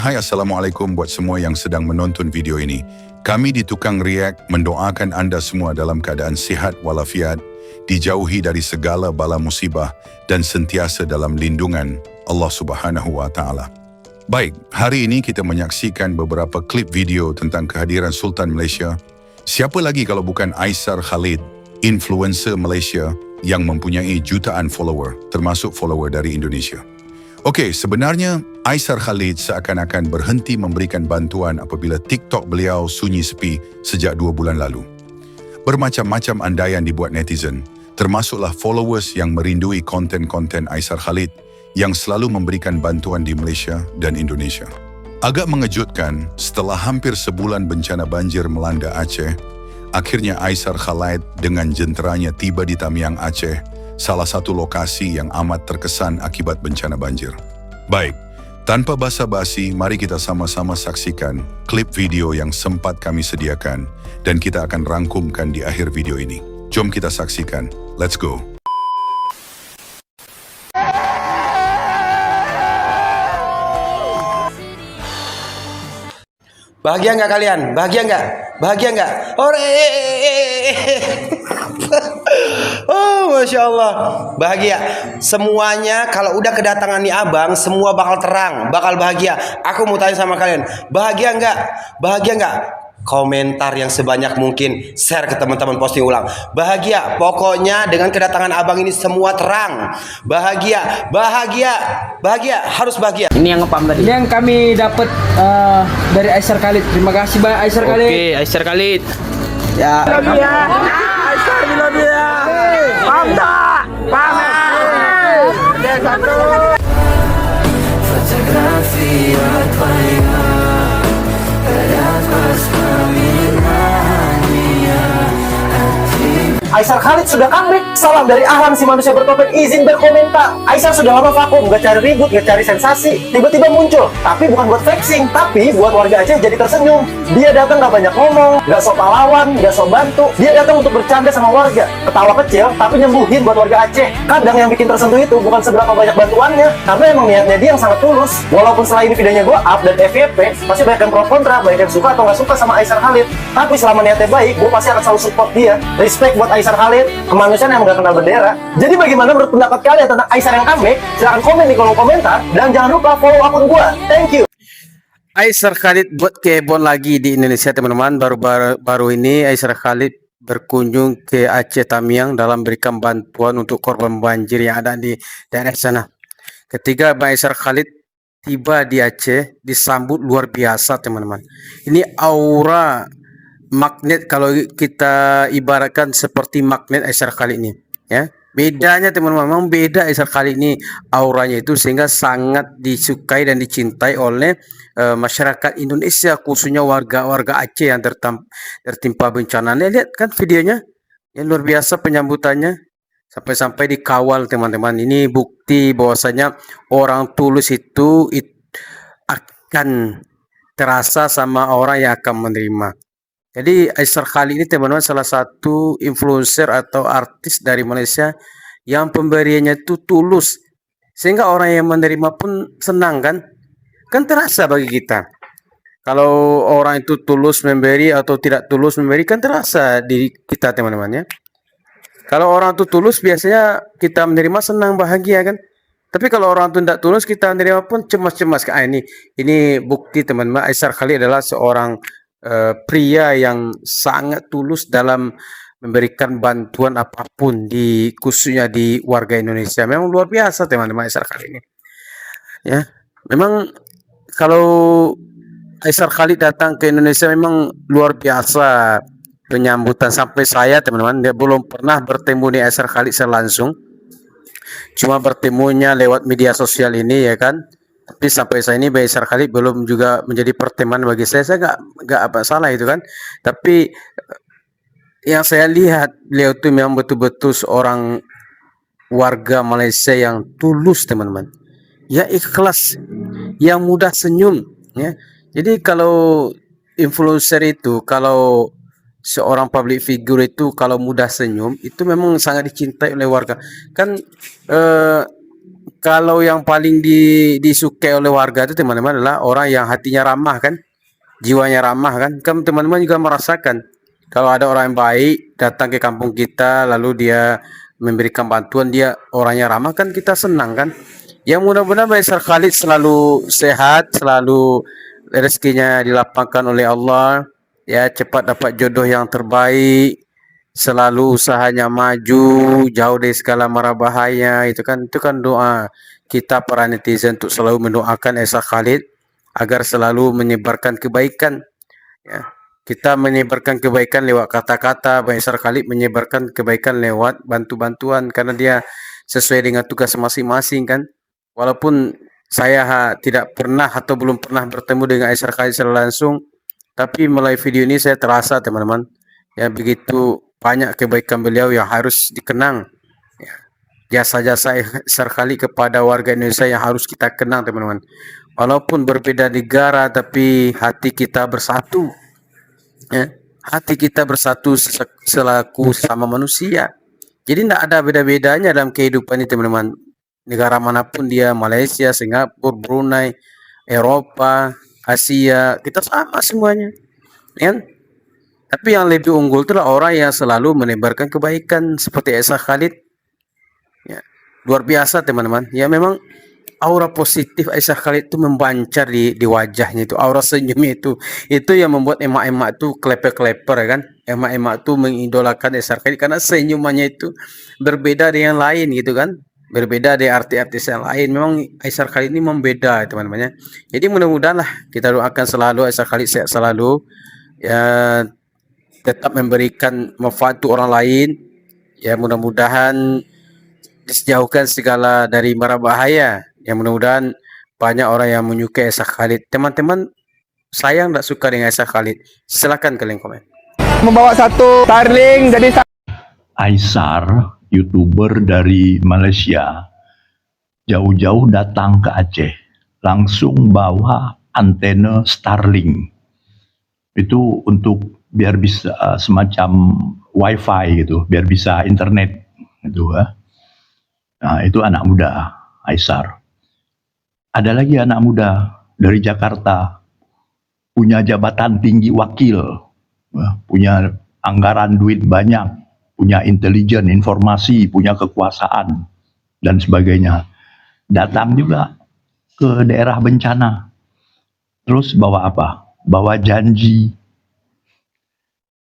Hai, Assalamualaikum buat semua yang sedang menonton video ini. Kami di Tukang React mendoakan anda semua dalam keadaan sihat walafiat, dijauhi dari segala bala musibah dan sentiasa dalam lindungan Allah Subhanahu wa Ta'ala. Baik, hari ini kita menyaksikan beberapa klip video tentang kehadiran Sultan Malaysia. Siapa lagi kalau bukan Aisar Khalid, influencer Malaysia yang mempunyai jutaan follower, termasuk follower dari Indonesia. Okey, sebenarnya Aisar Khalid seakan-akan berhenti memberikan bantuan apabila TikTok beliau sunyi sepi sejak 2 bulan lalu. Bermacam-macam andaian dibuat netizen, termasuklah followers yang merindui konten-konten Aisar Khalid yang selalu memberikan bantuan di Malaysia dan Indonesia. Agak mengejutkan, setelah hampir sebulan bencana banjir melanda Aceh, akhirnya Aisar Khalid dengan jenteranya tiba di Tamiang, Aceh, salah satu lokasi yang amat terkesan akibat bencana banjir. Baik, tanpa basa-basi, mari kita sama-sama saksikan klip video yang sempat kami sediakan dan kita akan rangkumkan di akhir video ini. Jom kita saksikan. Let's go. Bahagia nggak kalian? Bahagia nggak? Bahagia nggak? Oh, Masya Allah. Bahagia. Semuanya kalau udah kedatangan nih abang, semua bakal terang, bakal bahagia. Aku mau tanya sama kalian, bahagia nggak? Bahagia nggak? Komentar yang sebanyak mungkin, share ke teman-teman, posting ulang. Bahagia. Pokoknya dengan kedatangan abang ini semua terang. Bahagia, bahagia, bahagia, harus bahagia. Ini yang ngepam tadi. Ini yang kami dapat dari Aisar Khalid. Terima kasih Mbak Aisar Khalid. Oke, Aisar Khalid. Ya. Aisar Bilabia. Paham tak? Paham. Oke, satu. Aisar Khalid sudah comeback. Salam dari Ahlan, si manusia bertopeng. Izin berkomentar. Aisar sudah lama vakum, gak cari ribut, gak cari sensasi. Tiba-tiba muncul, tapi bukan buat flexing, tapi buat warga Aceh jadi tersenyum. Dia datang gak banyak ngomong, gak sok pahlawan, gak sok bantu. Dia datang untuk bercanda sama warga, ketawa kecil, tapi nyembuhin buat warga Aceh. Kadang yang bikin tersentuh itu bukan seberapa banyak bantuannya, karena emang niatnya dia yang sangat tulus. Walaupun setelah ini videonya gue up dan FYP, pasti banyak yang pro kontra, banyak yang suka atau gak suka sama Aisar Khalid. Tapi selama niatnya baik, gue pasti akan selalu support dia. Respect buat Aisar Khalid, kemanusiaan yang gak kenal bendera. Jadi bagaimana menurut pendapat kalian tentang Aisar yang comeback? Silahkan komen di kolom komentar dan jangan lupa follow akun gua. Thank you. Aisar Khalid buat kebon lagi di Indonesia, teman-teman. Baru ini Aisar Khalid berkunjung ke Aceh Tamiang dalam berikan bantuan untuk korban banjir yang ada di daerah sana. Ketika Aisar Khalid tiba di Aceh, disambut luar biasa, teman-teman. Ini aura magnet, kalau kita ibaratkan seperti magnet Aisar Khalid ini, ya. Bedanya teman-teman, memang beda Aisar Khalid ini auranya itu, sehingga sangat disukai dan dicintai oleh masyarakat Indonesia, khususnya warga-warga Aceh yang tertimpa bencana. Lihat kan videonya, yang luar biasa penyambutannya, sampai-sampai dikawal, teman-teman. Ini bukti bahwasanya orang tulus itu akan terasa sama orang yang akan menerima. Jadi Aisar Khalid ini, teman-teman, salah satu influencer atau artis dari Malaysia yang pemberiannya itu tulus, sehingga orang yang menerima pun senang, kan terasa bagi kita. Kalau orang itu tulus memberi atau tidak tulus memberi, kan terasa di kita, teman-teman, ya. Kalau orang itu tulus, biasanya kita menerima senang, bahagia, kan. Tapi kalau orang itu tidak tulus, kita menerima pun cemas-cemas. Ini bukti, teman-teman, Aisar Khalid adalah seorang pria yang sangat tulus dalam memberikan bantuan apapun, khususnya di warga Indonesia. Memang luar biasa, teman-teman, Aisar Khalid ini, ya. Memang kalau Aisar Khalid datang ke Indonesia memang luar biasa penyambutan. Sampai saya, teman-teman, dia belum pernah bertemu dengan Aisar Khalid secara langsung, cuma bertemunya lewat media sosial ini, ya kan. Tapi sampai saat ini Aisar Khalid belum juga menjadi pertemanan bagi saya. Saya nggak apa salah itu, kan. Tapi yang saya lihat, beliau itu memang betul-betul seorang warga Malaysia yang tulus, teman-teman. Ya, ikhlas, yang mudah senyum, ya. Jadi kalau influencer itu, kalau seorang public figure itu kalau mudah senyum, itu memang sangat dicintai oleh warga. Kan kalau yang paling disukai oleh warga itu teman-teman adalah orang yang hatinya ramah kan, jiwanya ramah kan. Kan teman-teman juga merasakan kalau ada orang yang baik datang ke kampung kita lalu dia memberikan bantuan, dia orangnya ramah kan, kita senang kan. Yang mudah-mudahan Aisyar Khalid selalu sehat, selalu rezekinya dilapangkan oleh Allah, ya cepat dapat jodoh yang terbaik, selalu usahanya maju, jauh dari segala mara bahaya. Itu kan doa kita para netizen untuk selalu mendoakan Aisyar Khalid agar selalu menyebarkan kebaikan. Ya. Kita menyebarkan kebaikan lewat kata-kata, Aisyar Khalid menyebarkan kebaikan lewat bantu-bantuan karena dia sesuai dengan tugas masing-masing kan. Walaupun saya tidak pernah atau belum pernah bertemu dengan Aisyar Khalid secara langsung, tapi melalui video ini saya terasa teman-teman, ya begitu banyak kebaikan beliau yang harus dikenang. Ya, jasa-jasa Aisyar Khalid kepada warga Indonesia yang harus kita kenang teman-teman. Walaupun berbeda negara, tapi hati kita bersatu. Ya, hati kita bersatu selaku sama manusia. Jadi tidak ada beda-bedanya dalam kehidupan ini teman-teman. Negara manapun dia, Malaysia, Singapura, Brunei, Eropa, Asia, kita sama semuanya. Ya. Tapi yang lebih unggul itulah orang yang selalu menebarkan kebaikan seperti Aisyar Khalid. Ya, luar biasa teman-teman. Ya memang aura positif Aisyar Khalid itu membancar di wajahnya itu, aura senyumnya itu yang membuat emak-emak itu kleper-kleper ya kan. Emak-emak itu mengidolakan Aisyar Khalid karena senyumannya itu berbeda dengan yang lain gitu kan. Berbeda dari artis-artis yang lain. Memang Aisyar Khalid ini membeda teman-teman ya. Jadi mudah-mudahan lah kita doakan selalu Aisyar Khalid sehat selalu. Ya tetap memberikan manfaat untuk orang lain. Ya mudah-mudahan dijauhkan segala dari mara bahaya. Ya mudah-mudahan banyak orang yang menyukai Aisyar Khalid. Teman-teman, saya tidak suka dengan Aisyar Khalid. Silakan kalian komen. Membawa satu Starlink jadi Aisyar, YouTuber dari Malaysia, jauh-jauh datang ke Aceh, langsung bawa antena Starlink. Itu untuk biar bisa semacam wifi gitu, biar bisa internet gitu. Nah, itu anak muda, Aisyar. Ada lagi anak muda dari Jakarta, punya jabatan tinggi wakil, punya anggaran duit banyak, punya intelijen, informasi, punya kekuasaan, dan sebagainya. Datang juga ke daerah bencana. Terus bawa apa? Bawa janji.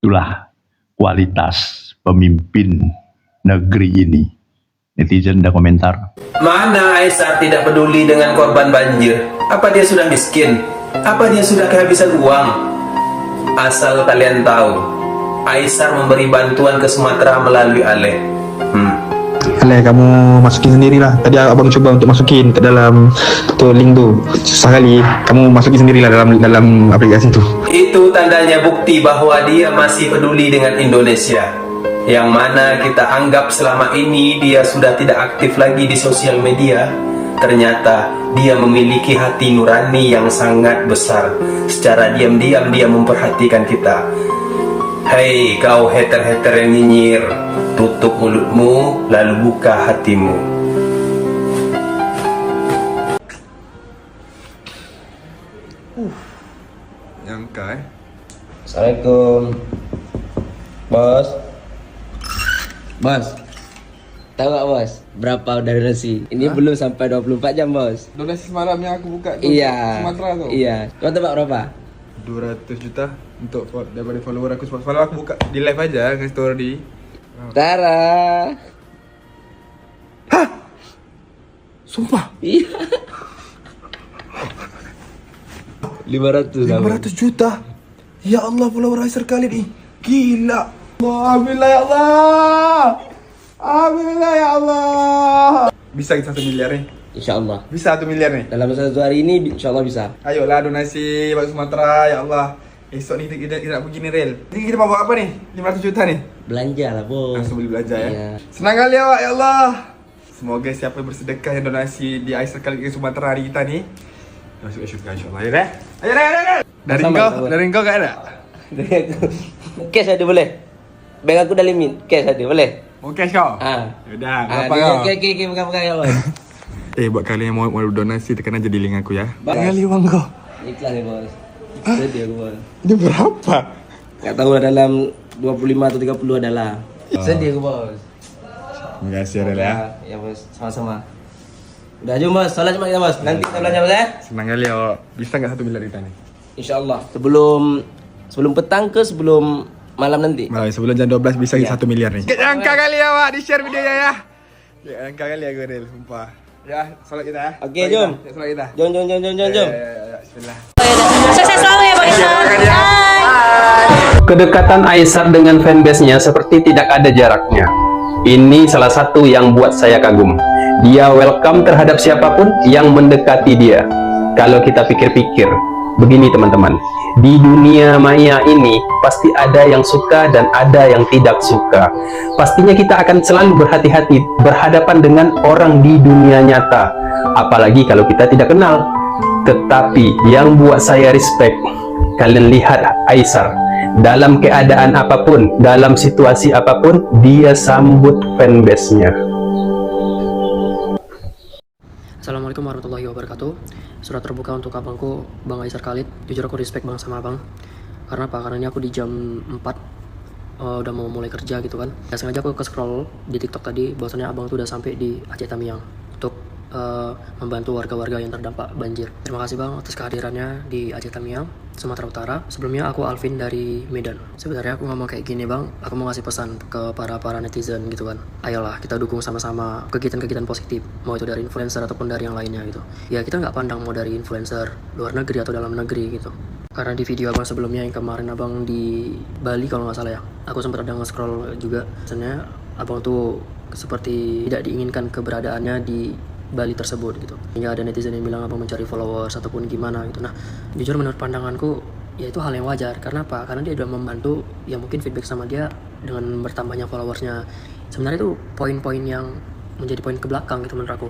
Itulah kualitas pemimpin negeri ini. Netizen ada komentar. Mana Aisyar tidak peduli dengan korban banjir? Apa dia sudah miskin? Apa dia sudah kehabisan uang? Asal kalian tahu, Aisyar memberi bantuan ke Sumatera melalui Ale. Ale, kamu masukin sendirilah. Tadi abang coba untuk masukin ke dalam tuh link tuh. Susah kali. Kamu masukin sendirilah dalam aplikasi tuh. Itu tandanya bukti bahwa dia masih peduli dengan Indonesia. Yang mana kita anggap selama ini dia sudah tidak aktif lagi di sosial media. Ternyata dia memiliki hati nurani yang sangat besar. Secara diam-diam dia memperhatikan kita. Hei kau hater-hater yang nyinyir, tutup mulutmu lalu buka hatimu. Nyangka Assalamualaikum bos. Bos, tahu gak bos berapa donasi? Ini belum sampai 24 jam bos. donasi semalam yang aku buka tuh. Iya. Sumatera tuh. Iya. Kau tebak berapa? 200 juta untuk daripada follower aku. Semalam aku buka di live aja nge story. Tara. Hah? Sumpah. Iya. 500 juta. Ya Allah, follower Aisyar Khalid nih. Gila. Alhamdulillah ya Allah. Alhamdulillah ya Allah. Bisa kita 1 miliar nih. Insya Allah. Bisa 1 miliar nih. Dalam satu hari ini insya Allah bisa. Ayolah donasi bagi Sumatera ya Allah. Esok nih kita begini real. Ini kita mau bawa apa nih? 500 juta nih. Belanja lah bos. Langsung beli belanja ya. Iya. Senang kali ya Pak, ya Allah. Semoga siapa yang bersedekah yang donasi di Aisyar Khalid ke Sumatera hari kita nih masuk syurga insyaallah ya deh. Ayo. Dari engkau gak ada? Dari aku. Cash ada boleh? Bank aku dah limit. Cash ada boleh? Mau cash kau? Ah. Yaudah, berapa kau? Oke, pegang ya bos. Buat kalian yang mau donasi tekan aja di link aku ya. Kali uang kau. Ikhlas ya bos. Sedih aku bos. Ini berapa? Gak tahu lah, dalam 25 atau 30 adalah. Sedih aku bos. Terima kasih Rel ya. Ya bos, sama-sama. Udah jom bos, salat Jumat kita bos. Nanti kita belanja bos ya. Senang kali ya. Bisa nggak 1 miliar kita nih? InsyaAllah. Sebelum petang ke sebelum malam nanti? Sebelum jam 12 bisa Iya. 1 miliar nih. Gak nyangka kali ya Wak, di-share videonya ya. Gak nyangka kali ya gue Rel, sumpah. Ya, salat kita ya. Oke, jom. Salat kita. Jom. Ya, bismillah. Sukses selalu ya Pak Isar. Kedekatan Aisar dengan fanbase-nya seperti tidak ada jaraknya. Ini salah satu yang buat saya kagum. Dia welcome terhadap siapapun yang mendekati dia. Kalau kita pikir-pikir, begini teman-teman, di dunia maya ini pasti ada yang suka dan ada yang tidak suka. Pastinya kita akan selalu berhati-hati berhadapan dengan orang di dunia nyata, apalagi kalau kita tidak kenal. Tetapi yang buat saya respect, kalian lihat Aisar, dalam keadaan apapun, dalam situasi apapun, dia sambut fanbase-nya. Assalamualaikum warahmatullahi wabarakatuh. Surat terbuka untuk abangku, Bang Aisar Khalid. Jujur aku respect bang sama abang. Karena apa? Karena ini aku di jam 4 udah mau mulai kerja gitu kan. Ya, sengaja aku ke-scroll di TikTok tadi bahwasannya abang tuh udah sampai di Aceh Tamiang untuk membantu warga-warga yang terdampak banjir. Terima kasih bang atas kehadirannya di Aceh Tamiang, Sumatera Utara. Sebelumnya aku Alvin dari Medan. Sebenarnya aku ngomong kayak gini bang, aku mau ngasih pesan ke para netizen gitu kan. Ayolah kita dukung sama-sama kegiatan-kegiatan positif, mau itu dari influencer ataupun dari yang lainnya gitu. Ya kita nggak pandang mau dari influencer luar negeri atau dalam negeri gitu. Karena di video abang sebelumnya yang kemarin abang di Bali kalau nggak salah ya, aku sempat ada nge-scroll juga. Sebenarnya abang tuh seperti tidak diinginkan keberadaannya di Bali tersebut gitu. Hingga ada netizen yang bilang abang mencari followers ataupun gimana gitu. Nah, jujur menurut pandanganku ya itu hal yang wajar. Karena apa? Karena dia udah membantu, ya mungkin feedback sama dia dengan bertambahnya followersnya. Sebenarnya itu poin-poin yang menjadi poin ke belakang gitu menurut aku.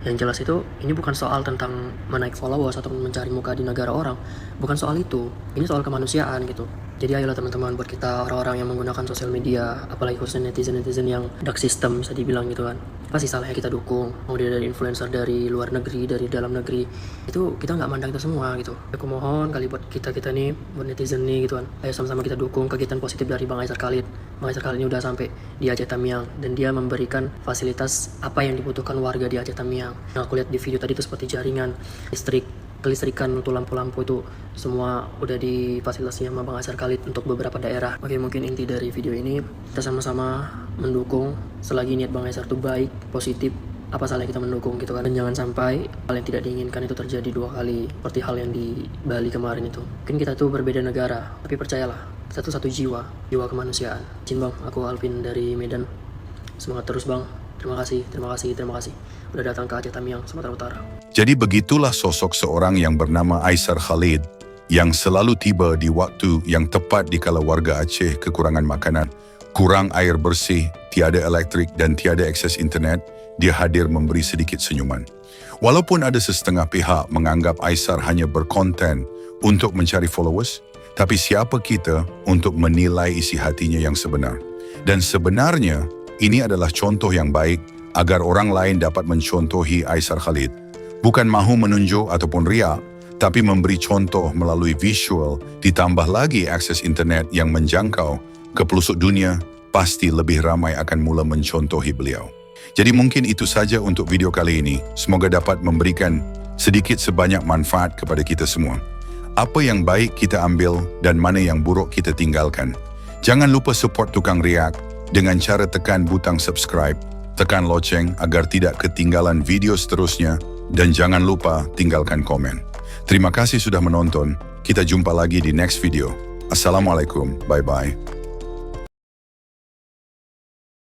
Yang jelas itu ini bukan soal tentang menaik followers atau mencari muka di negara orang. Bukan soal itu. Ini soal kemanusiaan gitu. Jadi ayolah teman-teman, buat kita orang-orang yang menggunakan sosial media, apalagi khususnya netizen-netizen yang dark system bisa dibilang gitu kan, pasti salahnya kita dukung. Mau dia dari influencer dari luar negeri, dari dalam negeri, itu kita nggak mandang itu semua gitu. Aku mohon kali buat kita nih, buat netizen nih gitu kan, ayo sama-sama kita dukung kegiatan positif dari Bang Aisar Khalid. Bang Aisar Khalid ini udah sampai di Aceh Tamiang dan dia memberikan fasilitas apa yang dibutuhkan warga di Aceh Tamiang. Nah, aku lihat di video tadi itu seperti jaringan listrik, kelistrikan untuk lampu-lampu itu semua udah difasilitasi sama Bang Aisar Khalid untuk beberapa daerah. Oke, mungkin inti dari video ini kita sama-sama mendukung selagi niat Bang Aisar itu baik, positif. Apa salahnya kita mendukung gitu kan. Dan jangan sampai hal yang tidak diinginkan itu terjadi 2 kali seperti hal yang di Bali kemarin itu. Mungkin kita tuh berbeda negara, tapi percayalah kita tuh satu jiwa kemanusiaan. Izin bang, aku Alvin dari Medan. Semangat terus bang. Terima kasih udah datang ke Aceh Tamiang, Sumatera Utara. Jadi begitulah sosok seorang yang bernama Aisar Khalid yang selalu tiba di waktu yang tepat dikala warga Aceh kekurangan makanan, kurang air bersih, tiada elektrik dan tiada akses internet. Dia hadir memberi sedikit senyuman. Walaupun ada setengah pihak menganggap Aisar hanya berkonten untuk mencari followers, tapi siapa kita untuk menilai isi hatinya yang sebenar? Dan sebenarnya ini adalah contoh yang baik agar orang lain dapat mencontohi Aisar Khalid. Bukan mahu menunjuk ataupun riak, tapi memberi contoh melalui visual, ditambah lagi akses internet yang menjangkau ke pelosok dunia, pasti lebih ramai akan mula mencontohi beliau. Jadi mungkin itu saja untuk video kali ini. Semoga dapat memberikan sedikit sebanyak manfaat kepada kita semua. Apa yang baik kita ambil dan mana yang buruk kita tinggalkan. Jangan lupa support Tukang Riak dengan cara tekan butang subscribe, tekan loceng agar tidak ketinggalan video seterusnya, dan jangan lupa tinggalkan komen. Terima kasih sudah menonton. Kita jumpa lagi di next video. Assalamualaikum. Bye-bye.